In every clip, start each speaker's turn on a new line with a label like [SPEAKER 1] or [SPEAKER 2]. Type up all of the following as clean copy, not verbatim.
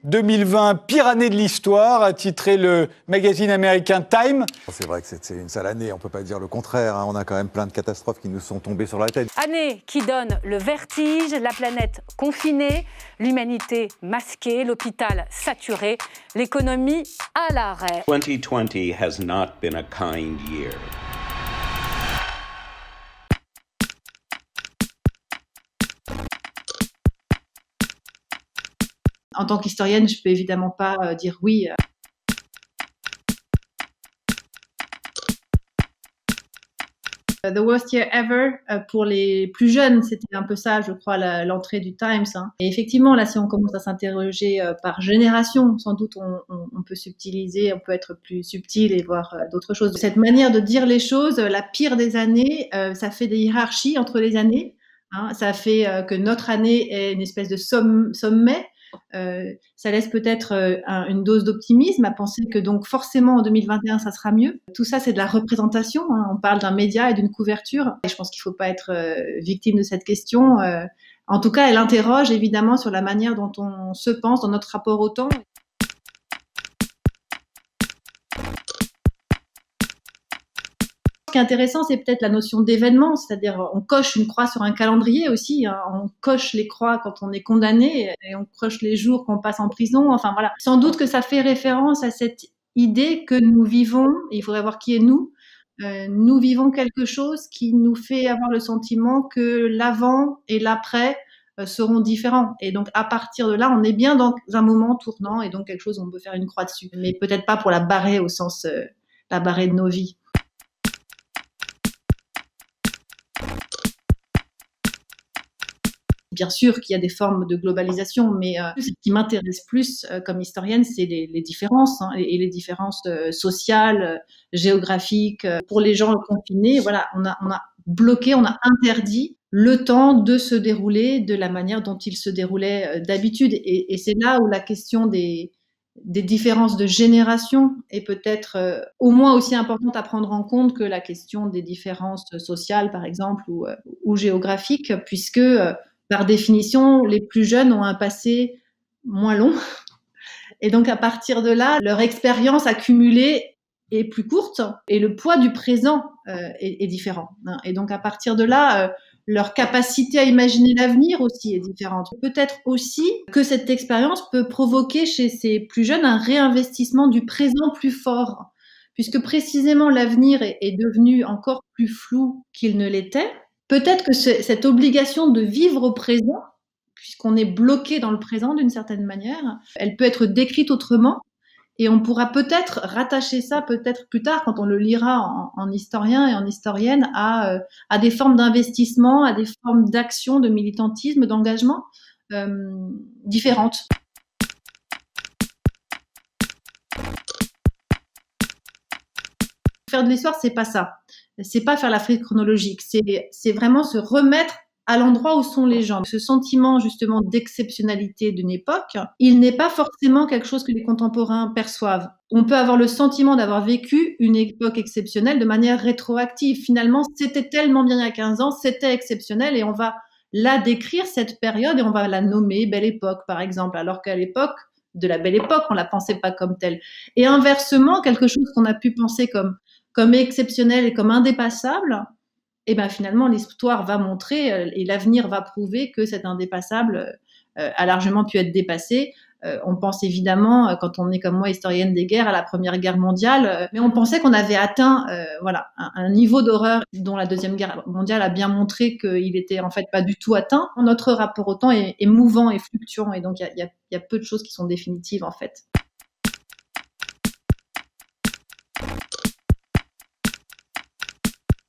[SPEAKER 1] 2020, pire année de l'histoire, a titré le magazine américain Time.
[SPEAKER 2] C'est vrai que c'est une sale année, on ne peut pas dire le contraire. On a quand même plein de catastrophes qui nous sont tombées sur la tête.
[SPEAKER 3] Année qui donne le vertige, la planète confinée, l'humanité masquée, l'hôpital saturé, l'économie à l'arrêt.
[SPEAKER 4] 2020 has not been a kind year.
[SPEAKER 5] En tant qu'historienne, je peux évidemment pas dire oui. The worst year ever, pour les plus jeunes, c'était un peu ça, je crois, l'entrée du Times. Et effectivement, là, si on commence à s'interroger par génération, sans doute on peut subtiliser, on peut être plus subtil et voir d'autres choses. Cette manière de dire les choses, la pire des années, ça fait des hiérarchies entre les années. Ça fait que notre année est une espèce de sommet. Ça laisse peut-être une dose d'optimisme à penser que donc forcément en 2021 ça sera mieux. Tout ça c'est de la représentation, on parle d'un média et d'une couverture et je pense qu'il ne faut pas être victime de cette question. En tout cas elle interroge évidemment sur la manière dont on se pense dans notre rapport au temps. Ce qui est intéressant, c'est peut-être la notion d'événement, c'est-à-dire on coche une croix sur un calendrier aussi, on coche les croix quand on est condamné et on coche les jours qu'on passe en prison, enfin voilà. Sans doute que ça fait référence à cette idée que nous vivons, et il faudrait voir qui est nous vivons quelque chose qui nous fait avoir le sentiment que l'avant et l'après seront différents. Et donc à partir de là, on est bien dans un moment tournant et donc quelque chose on peut faire une croix dessus, mais peut-être pas pour la barrer au sens la barrer de nos vies. Bien sûr qu'il y a des formes de globalisation, mais ce qui m'intéresse plus comme historienne, c'est les différences et les différences sociales, géographiques. Pour les gens confinés, voilà, on a bloqué, on a interdit le temps de se dérouler de la manière dont il se déroulait d'habitude. Et c'est là où la question des différences de génération est peut-être au moins aussi importante à prendre en compte que la question des différences sociales, par exemple, ou géographiques, puisque par définition, les plus jeunes ont un passé moins long. Et donc, à partir de là, leur expérience accumulée est plus courte et le poids du présent est différent. Et donc, à partir de là, leur capacité à imaginer l'avenir aussi est différente. Peut-être aussi que cette expérience peut provoquer chez ces plus jeunes un réinvestissement du présent plus fort, puisque précisément l'avenir est devenu encore plus flou qu'il ne l'était. Peut-être que cette obligation de vivre au présent, puisqu'on est bloqué dans le présent d'une certaine manière, elle peut être décrite autrement et on pourra peut-être rattacher ça peut-être plus tard quand on le lira en historien et en historienne à des formes d'investissement, à des formes d'action, de militantisme, d'engagement différentes. Faire de l'histoire, c'est pas ça. C'est pas faire la frise chronologique. C'est vraiment se remettre à l'endroit où sont les gens. Ce sentiment, justement, d'exceptionnalité d'une époque, il n'est pas forcément quelque chose que les contemporains perçoivent. On peut avoir le sentiment d'avoir vécu une époque exceptionnelle de manière rétroactive. Finalement, c'était tellement bien il y a 15 ans, c'était exceptionnel et on va la décrire, cette période, et on va la nommer Belle Époque, par exemple, alors qu'à l'époque de la Belle Époque, on la pensait pas comme telle. Et inversement, quelque chose qu'on a pu penser comme exceptionnel et comme indépassable, et ben finalement l'histoire va montrer et l'avenir va prouver que cet indépassable a largement pu être dépassé. On pense évidemment, quand on est comme moi historienne des guerres, à la Première Guerre mondiale, mais on pensait qu'on avait atteint voilà, un niveau d'horreur dont la Deuxième Guerre mondiale a bien montré qu'il était en fait pas du tout atteint. Notre rapport au temps est mouvant et fluctuant, et donc il y a peu de choses qui sont définitives en fait.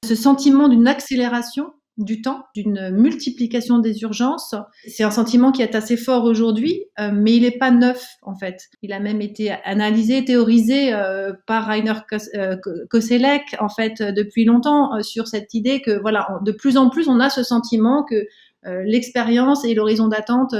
[SPEAKER 5] Ce sentiment d'une accélération du temps, d'une multiplication des urgences, c'est un sentiment qui est assez fort aujourd'hui, mais il n'est pas neuf en fait. Il a même été analysé, théorisé par Rainer Koselleck en fait depuis longtemps sur cette idée que voilà, de plus en plus on a ce sentiment que l'expérience et l'horizon d'attente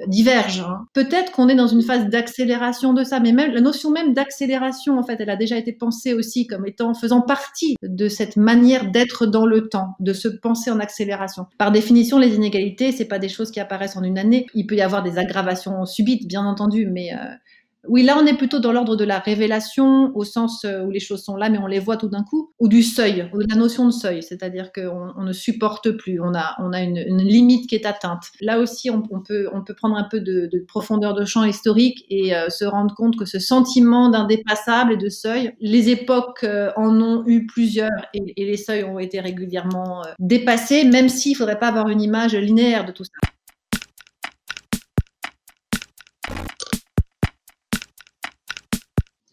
[SPEAKER 5] divergent. Hein. Peut-être qu'on est dans une phase d'accélération de ça, mais même la notion même d'accélération, en fait, elle a déjà été pensée aussi comme étant faisant partie de cette manière d'être dans le temps, de se penser en accélération. Par définition, les inégalités, c'est pas des choses qui apparaissent en une année. Il peut y avoir des aggravations subites, bien entendu, mais oui, là, on est plutôt dans l'ordre de la révélation, au sens où les choses sont là, mais on les voit tout d'un coup, ou du seuil, ou de la notion de seuil, c'est-à-dire qu'on ne supporte plus, on a une limite qui est atteinte. Là aussi, on peut prendre un peu de profondeur de champ historique et se rendre compte que ce sentiment d'indépassable et de seuil, les époques en ont eu plusieurs et les seuils ont été régulièrement dépassés, même s'il ne faudrait pas avoir une image linéaire de tout ça.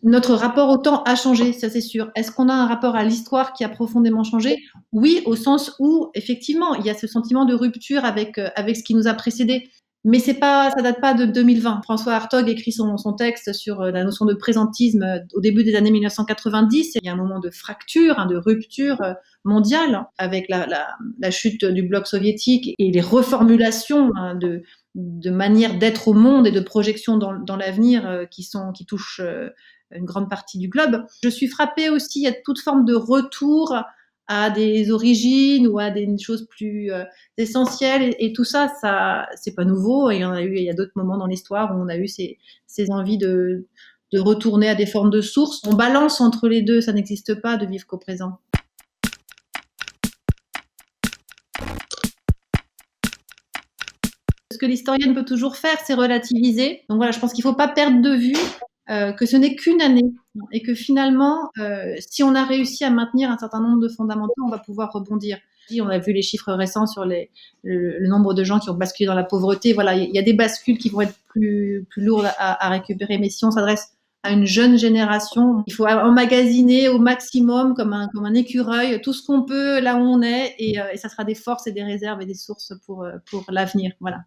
[SPEAKER 5] Notre rapport au temps a changé, ça c'est sûr. Est-ce qu'on a un rapport à l'histoire qui a profondément changé? Oui, au sens où, effectivement, il y a ce sentiment de rupture avec ce qui nous a précédés. Mais ça date pas de 2020. François Hartog écrit son texte sur la notion de présentisme au début des années 1990. Il y a un moment de fracture, de rupture mondiale avec la chute du bloc soviétique et les reformulations de manière d'être au monde et de projection dans l'avenir qui touchent une grande partie du globe. Je suis frappée aussi à toute forme de retour à des origines ou à des choses plus essentielles et tout ça c'est pas nouveau. Il y a d'autres moments dans l'histoire où on a eu ces envies de retourner à des formes de sources. On balance entre les deux, ça n'existe pas de vivre qu'au présent. Ce que l'historienne peut toujours faire, c'est relativiser. Donc voilà, je pense qu'il faut pas perdre de vue que ce n'est qu'une année et que finalement, si on a réussi à maintenir un certain nombre de fondamentaux, on va pouvoir rebondir. On a vu les chiffres récents sur le nombre de gens qui ont basculé dans la pauvreté. Voilà, il y a des bascules qui vont être plus lourdes à récupérer. Mais si on s'adresse à une jeune génération, il faut emmagasiner au maximum comme un écureuil tout ce qu'on peut là où on est et ça sera des forces et des réserves et des sources pour l'avenir. Voilà.